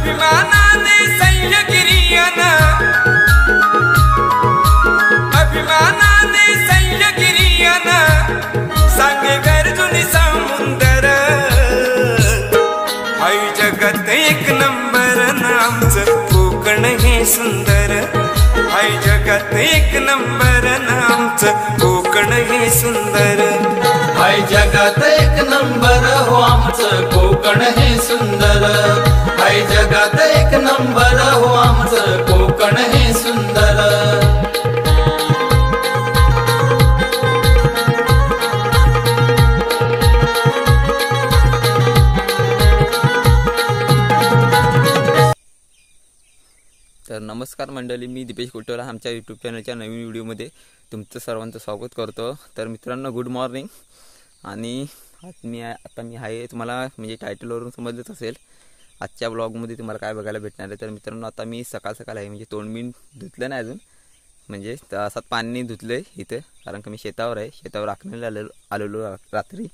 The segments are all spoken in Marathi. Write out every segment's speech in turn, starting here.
अभिमानाने सह्यागिरीयना अभिमानाने सह्यागिरीयना सांगे गर्जुनी समुंदर हाय जगात एक नंबर नामचं कोकण हे सुंदर हाय जगात एक नंबर नामचं कोकण हे सुंदर हाय जगात एक नंबर हो आमचं कोकण हे सुंदर हाय जगात एक नंबर हो आमचं कोकण हे सुंदर तर नमस्कार मंडळी, मी दीपेश कोटवाल आमच्या यूट्यूब चॅनलच्या नवीन व्हिडिओमध्ये तुमचं सर्वांचं स्वागत करतो। तर मित्रांनो, गुड मॉर्निंग। आणि आता मी आहे, तुम्हाला म्हणजे टायटलवरून समजलंच असेल आजच्या ब्लॉगमध्ये तुम्हाला काय बघायला भेटणार आहे। तर मित्रांनो, आता मी सकाळ आहे, म्हणजे तोंड मी धुतलं नाही अजून, म्हणजे असाच पाणी धुतलं आहे इथं, कारण की मी शेतावर आहे, शेतावर राखण्याला आलेलो रात्री।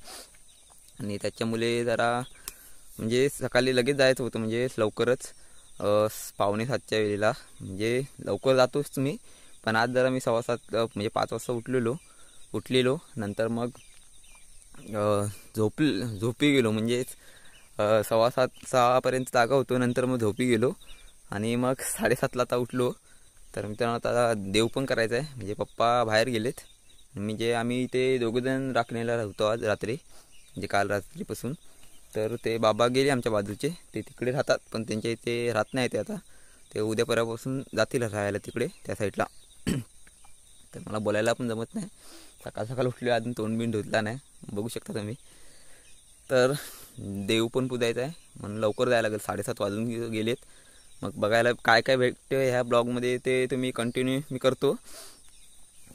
आणि त्याच्यामुळे जरा म्हणजे सकाळी लगेच जायचं होतं, म्हणजे लवकरच 6:45च्या वेळेला, म्हणजे लवकर जातोच तुम्ही, पण आज जरा मी 6:15 म्हणजे 5 वाजता उठलेलो नंतर मग झोपी गेलो, म्हणजे 6:15-6 जागा होतो, नंतर मग झोपी गेलो आणि मग 7:30ला आता उठलो। तर मित्रांनो, आता देव पण करायचं आहे, म्हणजे पप्पा बाहेर गेलेत, म्हणजे आम्ही इथे दोघंजण राखण्याला होतो आज रात्री, म्हणजे काल रात्रीपासून। तर ते बाबा गेले आमच्या बाजूचे, ते तिकडे राहतात, पण त्यांच्या इथे राहत नाही ते, आता ते उद्या परवापासून जातील राहायला तिकडे त्या साईडला। तर मला बोलायला पण जमत नाही, सकाळ उठलो, अजून तोंड बिंड धुतला नाही, बघू शकता तुम्ही। तर देव पण पुजायचं आहे म्हणून लवकर जायला लागेल, 7:30 वाजून गेलेत। मग बघायला काय काय भेटतं ह्या ब्लॉगमध्ये ते तुम्ही कंटिन्यू मी करतो।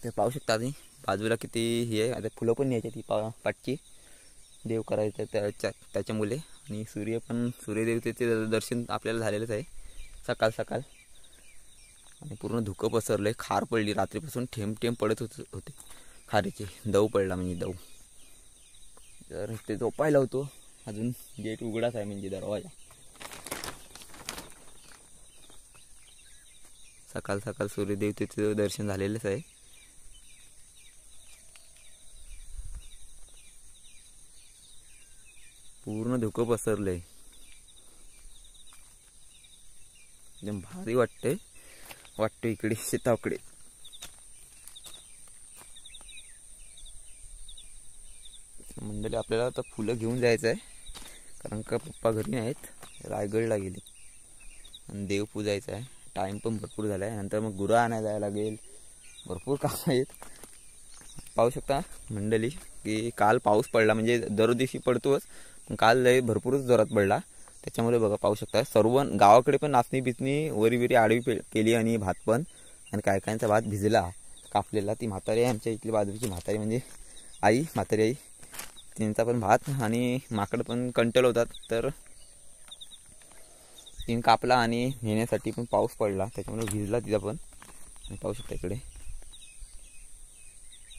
ते पाहू शकता तुम्ही बाजूला किती हे आहे, आता फुलं पण न्यायची ती पाटची देव करायचं त्याच्यामुळे। आणि सूर्यदेवतेचे दर्शन आपल्याला झालेलंच आहे सकाळ आणि पूर्ण धुकं पसरलंय, खार पडली रात्रीपासून, थेंब पडत होते खारीचे, दव पडला म्हणजे दव। तर ते झोपायला होतो, अजून गेट उघडाच आहे, म्हणजे दरवाजा। सकाळ सूर्यदेवतेचं दर्शन झालेलंच आहे। पूर्ण धुकं पसरलंय, एकदम भारी वाटतं इकडे शेताकडे। मंडळी, आपल्याला आता फुलं घेऊन जायचं आहे, कारण का पप्पा घरी नाहीत, रायगडला गेले, आणि देव पूजायचं आहे, टाइम पण भरपूर झाला आहे, नंतर मग गुरं आणायला जायला लागेल, भरपूर काम आहेत। पाहू शकता मंडळी की काल पाऊस पडला, म्हणजे दर दिवशी पडतोच, पण काल लय भरपूरच जोरात पडला, त्याच्यामुळे बघा पाहू शकता सर्व गावाकडे पण नाचणी बिचणी वरी आडवी केली, आणि भात पण, आणि कायचा भात भिजला कापलेला। ती म्हातारी आहे आमच्या इथली बाजूची म्हातारी, म्हणजे म्हातारी आई, त्यांचा पण भात, आणि माकड पण कंटल होतात, तर तीन कापला, आणि नेण्यासाठी पण पाऊस पडला, त्याच्यामुळे भिजला तिचा पण। आणि पाहू शकता इकडे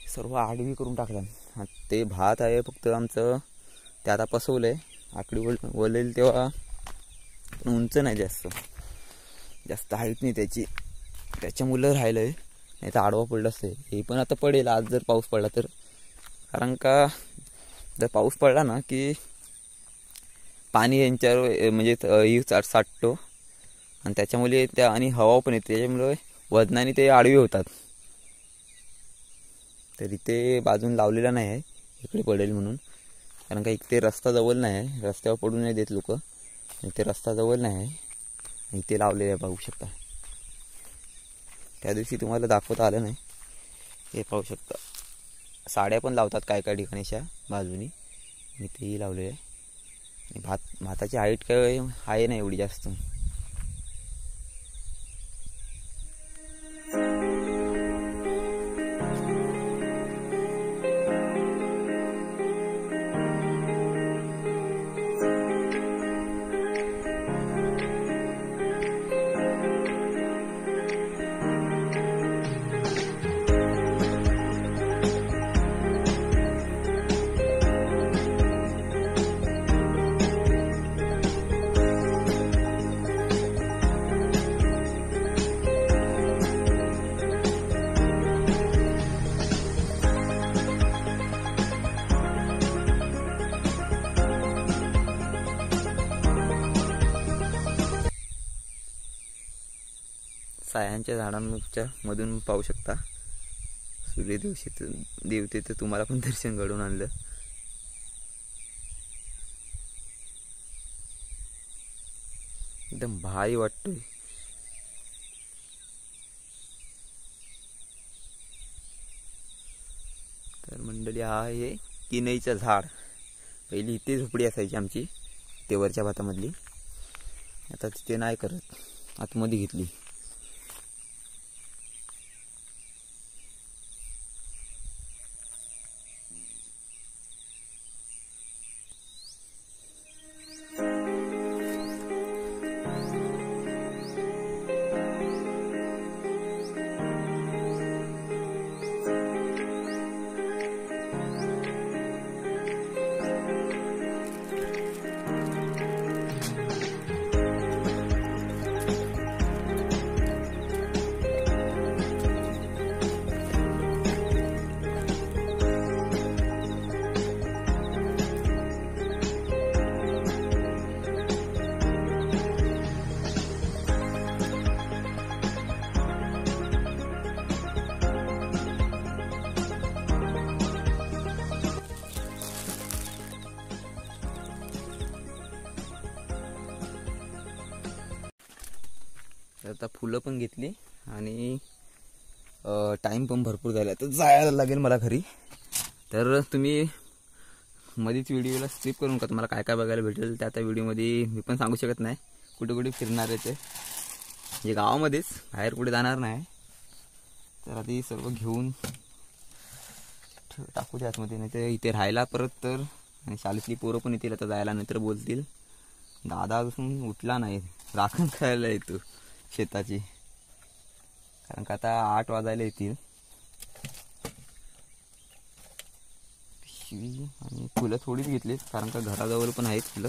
सर्व आडवी करून टाकला, ते भात आहे फक्त आमचं, ते आता पसवलंय, आकडी वळेल तेव्हा, पण उंच नाही जास्त हाईट नाही त्याची, त्याच्यामुळे राहिलंय, नाही तर आडवा पडलं असते, हे पण आता पडेल आज जर पाऊस पडला तर, कारण का जर पाऊस पडला ना की पाणी यांच्यावर म्हणजे साठतो, आणि त्याच्यामुळे आणि हवा पण येते, त्याच्यामुळे वजनाने ते आडवे होतात। तर इथे बाजून लावलेला नाही आहे, इकडे पडेल म्हणून, कारण का इथे रस्ता जवळ नाही आहे, रस्त्यावर पडू नाही देत लोक, इथे रस्ता जवळ नाही आहे, इथे लावलेलं आहे, बघू शकता। त्या दिवशी तुम्हाला दाखवता आलं नाही, हे पाहू शकता, साड्या पण लावतात काय ठिकाणीच्या बाजूनी, इथेही लावलेलं आहे। भाताची हाईट काय आहे नाही एवढी जास्त। सायांच्या झाडांच्या मधून पाहू शकता देवतेचं तुम्हाला पण दर्शन घडवून आणलं. एकदम भारी वाटतोय. तर मंडळी हा आहे किनईचं झाड. पहिली इथे झोपडी असायची आमची ते वरच्या भातामधली. आता तिथे नाही करत, आतमध्ये घेतली. आता फुलं पण घेतली आणि टाइम पण भरपूर झाला, तर जायला लागेल मला घरी. तर तुम्ही मध्येच व्हिडिओला स्किप करून का तुम्हाला काय काय बघायला भेटेल त्या त्या व्हिडिओमध्ये मी पण सांगू शकत नाही. कुठे कुठे फिरणार आहे ते म्हणजे गावामध्येच, बाहेर कुठे जाणार नाही. तर आधी सर्व घेऊन टाकू द्या आतमध्ये, नाही तर इथे राहायला परत तर. आणि शाळेतली पोरं पण येतील आता जायला, नंतर बोलतील दादा अजून उठला नाही, राखण खायला येतो शेताची. कारण का आता 8 वाजायला येतील. पिशवी आणि फुलं थोडीच घेतलीत कारण का घराजवळ पण आहेत फुलं.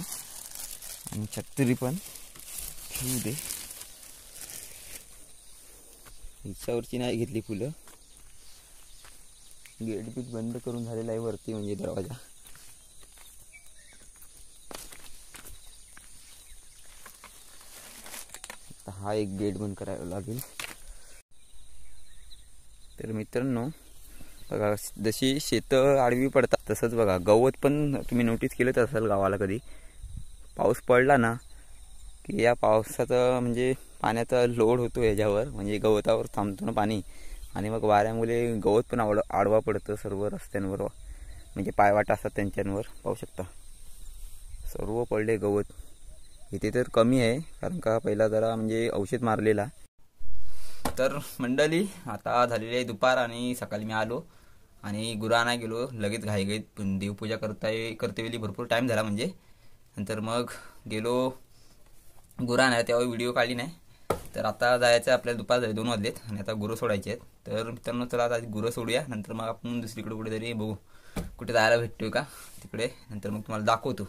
आणि छत्री पण ठेवू दे, हिच्यावरची नाही घेतली फुलं. गेट बीट बंद करून झालेला आहे वरती, म्हणजे दरवाजा. हा एक गेट बंद करायला लागेल. तर मित्रांनो बघा, जशी शेतं आडवी पडतात तसंच बघा गवत पण तुम्ही नोटीस केलंच असेल गावाला. कधी पाऊस पडला ना की या पावसाचं म्हणजे पाण्याचा लोड होतो याच्यावर, म्हणजे गवतावर थांबतो ना पाणी. आणि मग वाऱ्यामुळे गवत पण आडवा पडतं सर्व रस्त्यांवर, म्हणजे पायवाटा असतात त्यांच्यांवर. पाहू शकता सर्व पडले गवत. इथे तर कमी आहे कारण का पहिला जरा म्हणजे औषध मारलेला. तर मंडळी आता झालेली आहे दुपार आणि सकाळी मी आलो आणि गुराणा गेलो लगेच घाईघाईत. पण देवपूजा करतेवेळी भरपूर टाईम झाला म्हणजे. नंतर मग गेलो गुराणा, तेव्हा व्हिडिओ काढली नाही. तर आता जायचं आपल्याला, दुपार झाले 2 वाजलेत आणि आता गुरं सोडायचे आहेत. तर मित्रांनो चला आता गुरं सोडूया, नंतर मग आपण दुसरीकडे कुठेतरी बघू कुठे जायला भेटतोय का तिकडे. नंतर मग तुम्हाला दाखवतो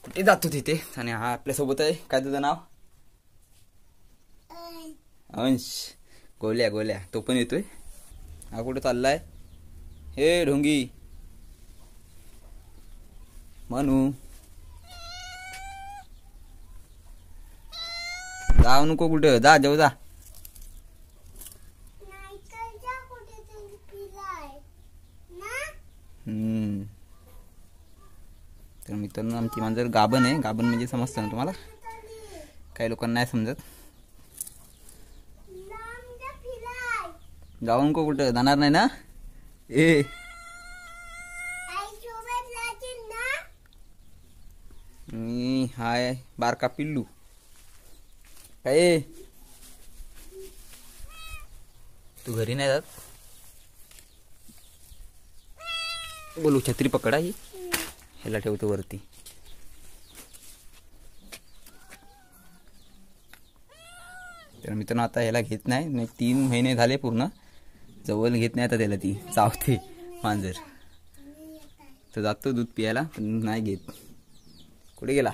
कुठे जातो तिथे. आणि हा आपल्यासोबत आहे, काय तुझं नाव? अंश. गोल्या तो पण येतोय. हा कुठे चाललाय? हे ढोंगी म्हणू जाऊ नको कुठं, जा जाऊ जा. तर मित्रांनो आमची मांजर गाभण आहे. गाभण म्हणजे समजतं ना तुम्हाला, काही लोकांना नाही समजत. जाऊ नको कुठं, जाणार नाही ना? ए मी हाय बारका पिल्लू. काय तू घरी नाही जात? बोलू छत्री पकडा, ही ह्याला ठेवतो वरती. तर मित्रांनो आता ह्याला घेत नाही, 3 महिने झाले पूर्ण. जवळ घेत नाही आता त्याला, ती चावते मांजर. तर जातो दूध पियाला पण नाही घेत. कुठे गेला?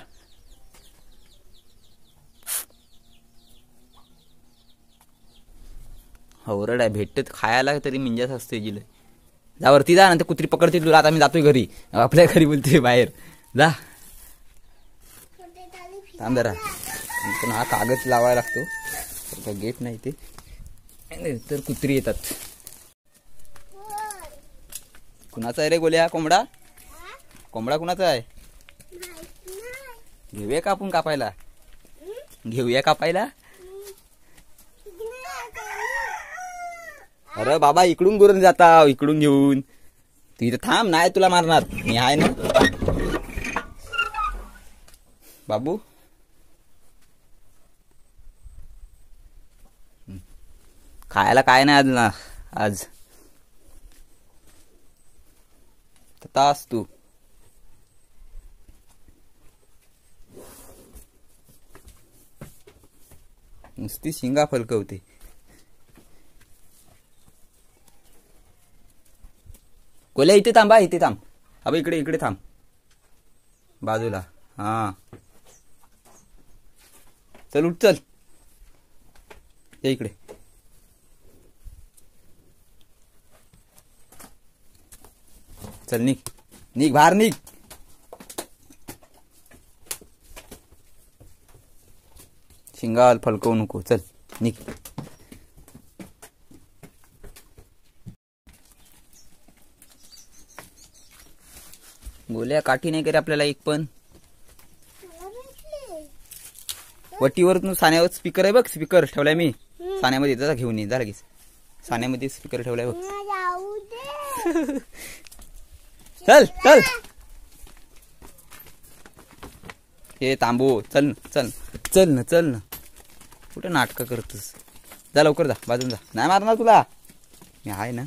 हवरड आहे, भेटत खायला तरी मिंजाच असते जिल. जा वरती जा, नंतर कुत्री पकडते तुला. आता मी जातोय घरी, आपल्या घरी बोलते बाहेर जा. थांब जरा, हा कागद लावायला लागतो, गेट नाही ते. तर कुत्री येतात. कुणाचा आहे रे गोल्या कोंबडा? कोंबडा कुणाचा आहे? घेऊया का आपण कापायला? घेऊया कापायला? अरे बाबा इकडून गुरण जाता, इकडून घेऊन. तू इथं थांब, नाही तुला मारणार मी आहे ना बाबू. खायला काय नाही आज ना, आज तास तू. नुसती शिंगा फलकवते. कोल्या इथे थांबा, इथे थांब. अबे इकडे इकडे थांब बाजूला. हा चल उठ चल, ये इकडे. चल निघ निघ बाहेर निघ. शिंगाल फलकवू नको, चल निघ. बोल्या काठी नाही करे आपल्याला एक पण. वटीवर तू साण्यावर स्पीकर आहे बघ, स्पीकर ठेवलाय मी साण्यामध्ये. जरा घेऊन ये, जा लगेच. साण्यामध्ये स्पीकर ठेवलाय बघ. चल चल हे तांबू. चल चल चल ना, चल ना. कुठे नाटक करतोस? जा लवकर, जा बाजून जा. नाही मारणार तुला मी आहे ना.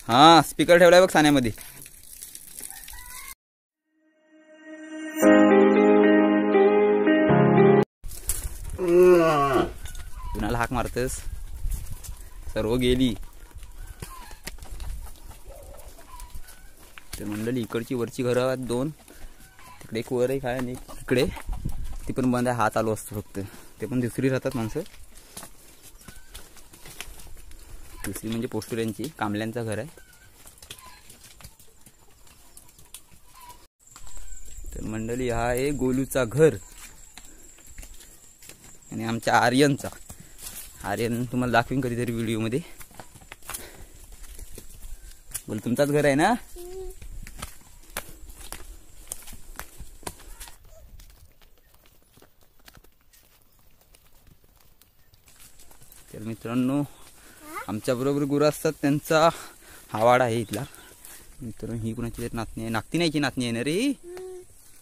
हा स्पीकर ठेवलाय बघ साण्यामध्ये. कुणाला हाक मारतेस? सर्व गेली. तर मंडळी इकडची वरची घरं आहेत दोन. तिकडे एक वर एक आहे आणि इकडे ती पण बंद आहे. हा चालू असतो फक्त. ते पण दुसरी राहतात माणसं. दुसरी म्हणजे पोस्टुऱ्यांची, कांबल्यांचं घर आहे. तर मंडळी हा आहे गोलूचा घर आणि आमच्या आर्यनचा. आर्यन तुम्हाला दाखवीन कधीतरी व्हिडिओमध्ये. बोल तुमचाच घर आहे ना? तर मित्रांनो आमच्या बरोबर गुरं असतात, त्यांचा हा वाडा आहे इथला. मित्रांनो ही कुणाची तरी नातनी आहे. नागती नाहीची नातनी आहे ना रे.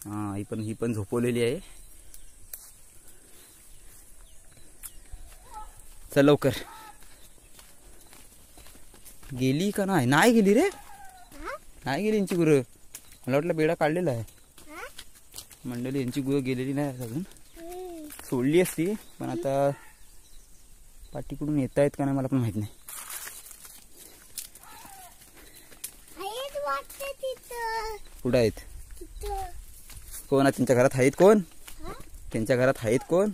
हा ही पण झोपवलेली आहे. चल लवकर. गेली का नाही? नाही गेली रे, नाही गेली यांची गुरं. मला वाटलं बेडा काढलेला आहे. मंडळी यांची गुरं गेलेली नाही अजून. सोडली असती पण आता पाठीकडून येत आहेत का नाही मला पण माहित नाही. कुठं आहेत? कोण आहे त्यांच्या घरात? आहेत कोण? त्यांच्या घरात आहेत कोण?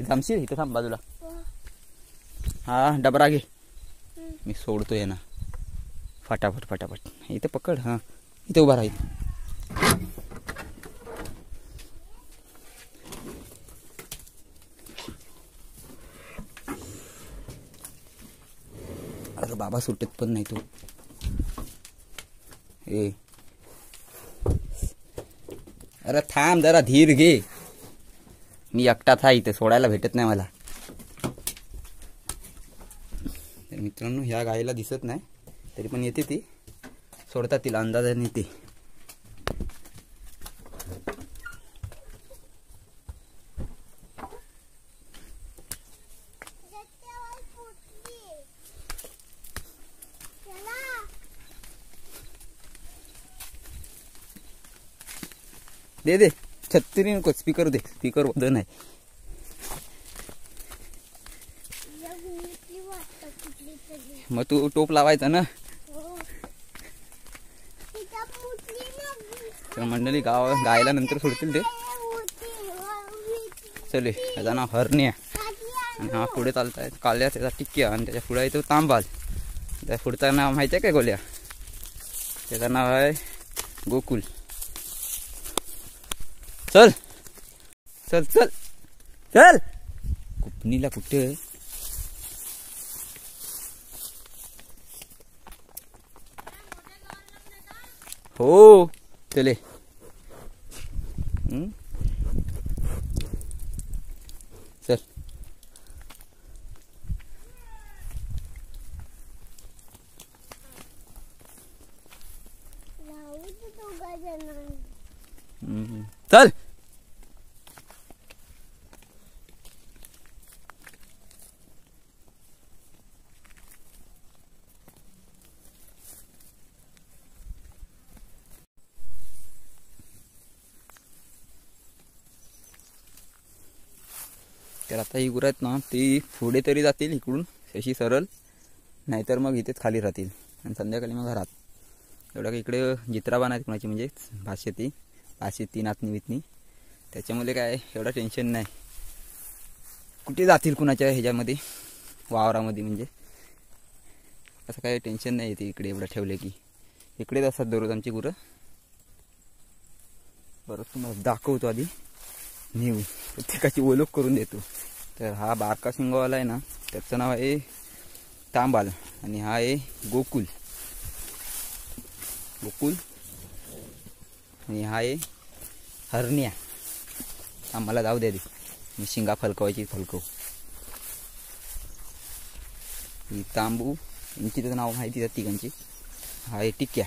थांबशील इथं, थांब बाजूला. हा डबरा घे, मी सोडतोय ना. फटाफट फटाफट इथं पकड. हा इथे उभा राहील. अरे बाबा सुटत पण नाही तू. ए अरे थांब जरा, धीर घे. मी एकटाच आहे इथे, सोडायला भेटत नाही मला. तर मित्रांनो ह्या गायीला दिसत नाही तरी पण येते ती. सोडतात तिला अंदाजाने ते. दे दे छत्री नको, स्पीकर दे. स्पीकर वजन आहे. मग तू टोप लावायचा ना. तर मंडळी गायला नंतर सोडतील ते. चले त्याचा नाव हरण्या आणि हा पुढे चालतायत काल्या, त्याचा टिक्क्या आणि त्याच्या पुढे येतो तांबाल. त्या पुढचं नाव माहिती आहे काय गोल्या? त्याचं नाव आहे गोकुल. चल चल चल चल. कुपनीला कुठे? हो चले. चल. चल. तर आता ही गुरं आहेत ना, ती पुढे तरी जातील इकडून अशी सरळ, नाहीतर मग इथेच खाली राहतील आणि संध्याकाळी मग घरात. एवढा का इकडे जित्राबान आहेत कुणाची, म्हणजे भाषेती नातनी वितनी, त्याच्यामुळे काय एवढा टेन्शन नाही. कुठे जातील कुणाच्या ह्याच्यामध्ये वावरामध्ये, म्हणजे असं काय टेन्शन नाही येते इकडे एवढं ठेवले की. इकडेच असतात दररोज आमची गुरं. बरं तुम्हाला दाखवतो आधी, नेऊ प्रत्येकाची ओळख करून देतो. तर हा बारका शिंगवाला आहे ना, त्याचं नाव आहे तांबाल आणि हा आहे गोकुल आणि हा आहे हरण्या. आम्हाला जाऊ द्या दे, मी शिंगा फलकवायची फलकव. ही तांबू, यांची त्याचं नाव माहिती आहे तिघांची. हा आहे टिक्या.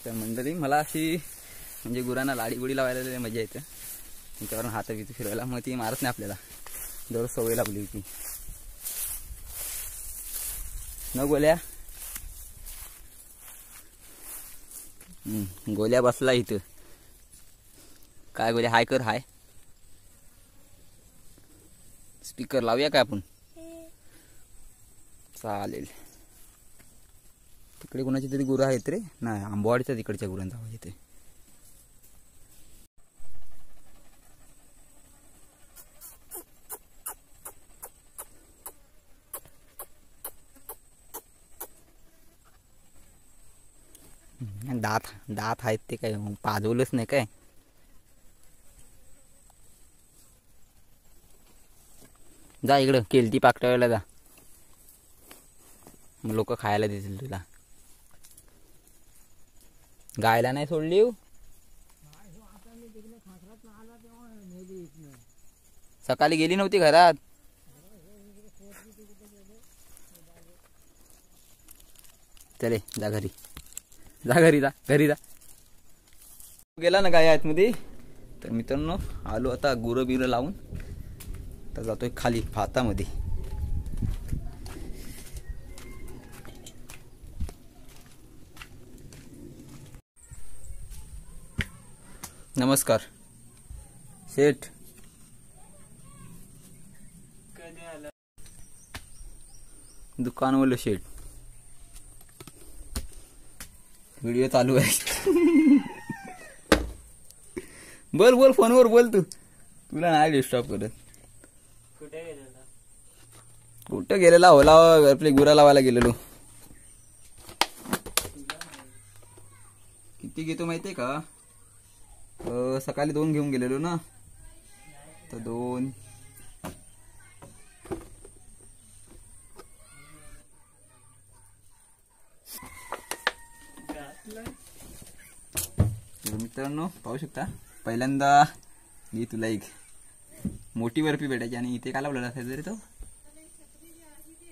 तर मंडळी, मला अशी म्हणजे गुरांना लाडी गुडी लावायला मजा येते. त्यांच्यावरून हात बित फिरवायला, मग ती मारत नाही आपल्याला, दररोज सवय लागली होती न गोल्या. गोल्या बसला इथं. काय गोल्या, हाय कर. हाय स्पीकर लावूया काय आपण? चालेल. तिकडे कोणाची तरी गुरं आहेत रे. नाही, आंबवाडीच्या तिकडच्या गुरांचा आवाज येते. दात आहेत ते काय पाजवलंच नाही काय? जा इकडं केलती पाकटायला जा, मग लोक खायला देतील तुला. गायला नाही सोडली. सकाळी गेली नव्हती घरात. चले जा घरी, घरी जा. गेला ना गाय आतमध्ये. तर मित्रांनो, आलो आता गुरं बिरं लावून, तर जातोय खाली भातामध्ये. नमस्कार शेठ. दुकानवालं शेठ. व्हिडिओ चालू आहे. बोल फोनवर बोल. तुला नाही डिस्टर्ब करत. कुठे गेलेला? होला आपले गुरा लावायला गेलेलो. किती घेतो माहितीये का? सकाळी 2 घेऊन गेलेलो ना, तर 2. मित्रांनो पाहू शकता, पहिल्यांदा मी तुला एक मोठी बर्फी भेटायची आणि इथे काय लावलेला असायचं रे तो,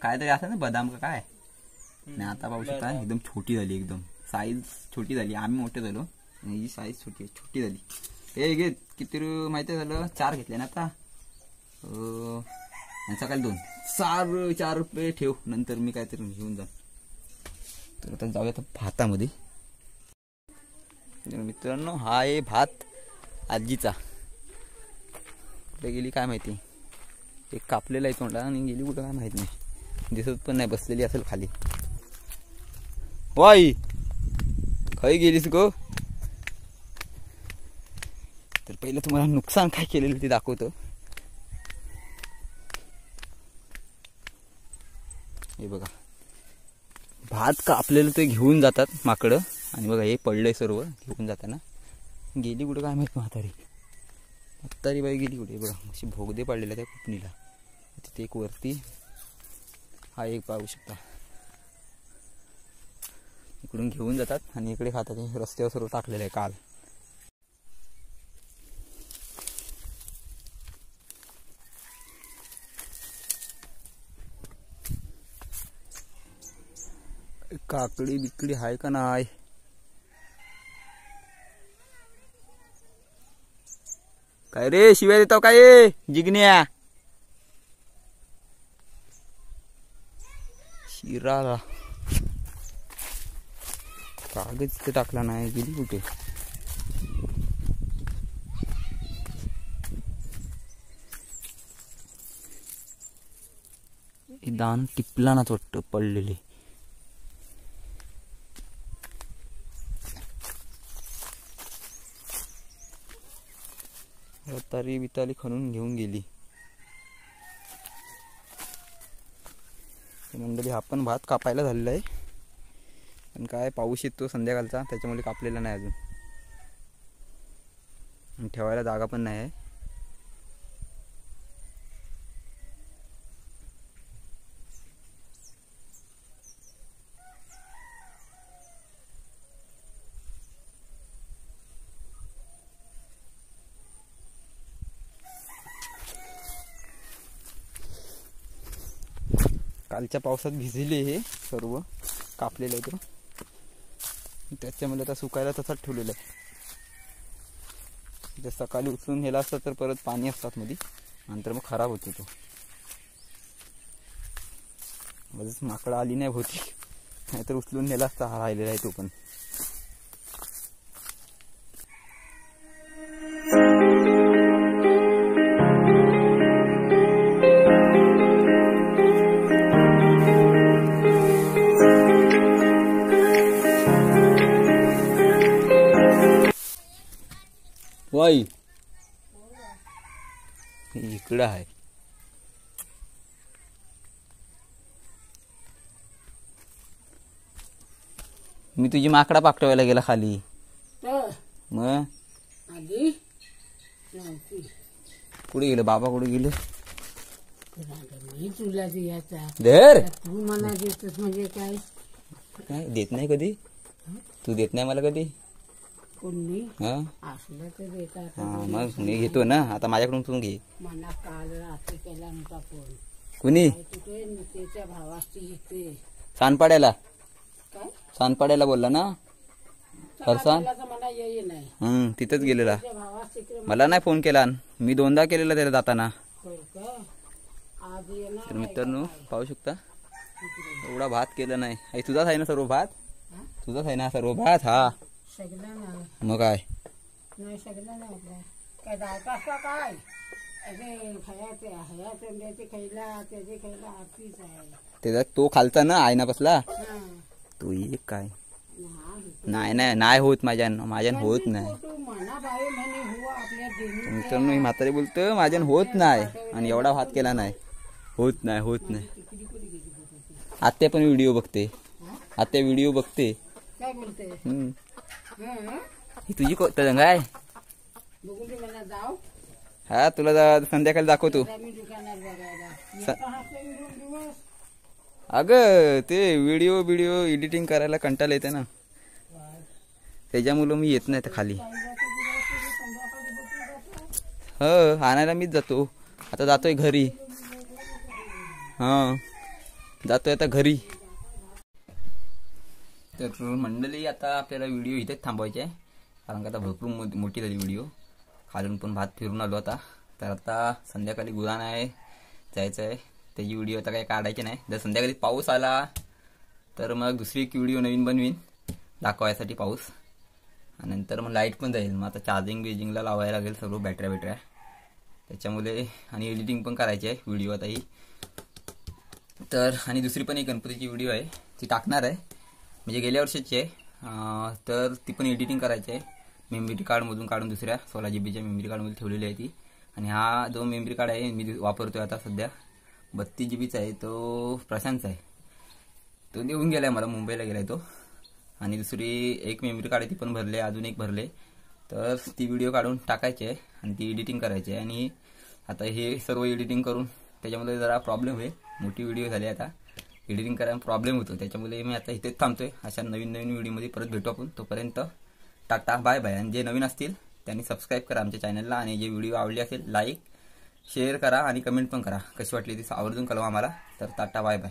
काय तरी असं ना, बदाम का काय. आणि आता पाहू शकता एकदम छोटी झाली, एकदम साईज छोटी झाली. आम्ही मोठे झालो आणि ही साईज छोटी झाली. हे घे, किती माहिती झालं, 4 घेतले ना आता. सकाळी 2, 4 रुपये ठेव, नंतर मी काहीतरी घेऊन जा. तर आता जाऊया आता भातामध्ये. मित्रांनो, हा आहे भात आजीचा. कुठे गेली काय माहिती. एक कापलेला आहे तोंडा आणि गेली कुठं काय माहित नाही. दिसत पण नाही, बसलेली असेल खाली. वाई खाई गेलीस गो. पहिलं तुम्हाला नुकसान काय केलेलं ते दाखवतो. हे बघा, भात कापलेलं ते घेऊन जातात माकडं. आणि बघा हे पडलंय सर्व घेऊन जाताना. गेली कुठं काय माहित म्हातारी बाई गेली कुठे. बघा अशी भोगदे पडलेल्या त्या कुपणीला. तिथे एक वरती हा एक पाहू शकता. इकडून घेऊन जातात आणि इकडे खातात. रस्त्यावर सर्व टाकलेलं आहे काल. काकडी बिकडी हाय का नाही. काय रे शिव्या देतो काय जिग्न्या. शिराला कागद ते टाकला नाही. गेली कुठे. दान टिपला ना वाटतं पडलेले. तारी बिताली खणून घेऊन गेली. मंडळी हा पण भात कापायला झालेला आहे. पण काय पाऊस येतो संध्याकाळचा त्याच्यामुळे कापलेला नाही अजून. ठेवायला जागा पण नाही आहे. कालच्या पावसात भिजले हे सर्व कापलेलं आहे. त्याच्यामध्ये आता सुकायला तसाच ठेवलेला आहे. जर सकाळी उचलून नेला असता तर परत पाणी असतात मध्ये नंतर मग खराब होतो तो. मध्येच माकडं आली नाही होती नाहीतर उचलून नेला असता. हा राहिलेला आहे तो पण. वाई इकडं आहे. मी तुझी माकडा पाकटवायला गेला खाली. मग कुठे गेले बाबा. कुठे गेले. तुला द्यायचा धर. तू मला देतोस म्हणजे काय. काय देत नाही कधी. तू देत नाही मला कधी. कोणी हा असलं तर देतात. मग मी घेतो ना आता माझ्याकडून तू घे. मला काल रात्री केला नव्हता फोन. कुणी. तुझे त्याच्या भावाची इथे सानपाड्याला. काय सानपाड्याला बोलला ना. फरसान मला येई नाही. तिथंच गेलेला. भावाच तिकडे मला नाही फोन केला. मी 2दा केलेला त्याला जाताना. होय का. आज येणार तर मित्रांनो पाहू शकता एवढा भात केला नाही. आई तुझाच आहे ना सर्व भात. तुझाच आहे ना सर्व भात. हा सगळं नाही. मग काय नाही सगळं नाही आपल्या काय जायचं असता काय. अरे खायचे ह्या तोंड्याचे खायला त्याचे खायला आरतीच आहे. त्याचा तो खालचा ना आहे ना बसला. हा तू एक काय नाही नाही नाही होत. माझ्यान होत नाही. मना बाई म्हणे हो आपल्या देवी. मित्रांनो ही म्हातारी बोलतं माझ्यान होत नाही. आणि एवढा भात केला नाही. होत नाही होत नाही. आत्या पण व्हिडिओ बघते. आत्या व्हिडिओ बघते. काय बोलते. ही तुझी काय बघू दे मला जाऊ. हा तुला संध्याकाळी दाखवतो. मी दुकानात बघायला दिवस. अगं ते व्हिडिओ एडिटिंग करायला कंटाळा येते ना. त्याच्यामुळं मी येत नाही तर खाली. हो आणायला मीच जातो. आता जातोय घरी. हा जातोय आता घरी. तर मंडळी आता आपल्याला व्हिडिओ इथेच थांबवायचे आहे. कारण का आता भरपूर मोठी झाली व्हिडिओ. खालून पण भात फिरून आलो आता. तर आता संध्याकाळी गुराण आहे जायचं आहे. त्याची व्हिडिओ आता काही काढायची नाही. जर संध्याकाळी पाऊस आला तर मग दुसरी एक व्हिडिओ नवीन बनवीन दाखवायसाठी पाऊस. आणि नंतर मग लाईट पण जाईल. मग आता चार्जिंगला लावायला लागेल सर्व बॅटऱ्या त्याच्यामुळे. आणि एडिटिंग पण करायची आहे व्हिडिओ आता ही. तर आणि दुसरी पण एक गणपतीची व्हिडिओ आहे ती टाकणार आहे. म्हणजे गेल्या वर्षाची आहे. तर ती पण एडिटिंग करायची आहे. मेमरी कार्डमधून काढून दुसऱ्या 16 GB मेमरी कार्डमध्ये ठेवलेली आहे ती. आणि हा जो मेमरी कार्ड आहे मी वापरतोय आता सध्या 32 GBचा आहे, तो प्रशांतचा आहे. तो देऊन गेलाय मला, मुंबईला गेलाय तो. आणि दुसरी एक मेमरी कार्ड आहे ती पण भरले, अजून एक भरले. तर ती व्हिडिओ काढून टाकायची आहे आणि ती एडिटिंग करायची आहे. आणि आता हे सर्व एडिटिंग करून त्याच्यामध्ये जरा प्रॉब्लेम होईल, मोठी व्हिडिओ झाली आता, एडिटिंग करायला प्रॉब्लेम होतो. त्याच्यामुळे मी आता इथेच थांबतोय. अशा नवीन व्हिडिओमध्ये परत भेटू आपण. तोपर्यंत टाटा बाय बाय. आणि जे नवीन असतील त्यांनी सबस्क्राईब करा आमच्या चॅनलला. आणि जे व्हिडिओ आवडले असेल लाईक शेअर करा आणि कमेंट पण करा, कशी वाटली ती आवर्जून कळवा आम्हाला. तर टाटा बाय बाय.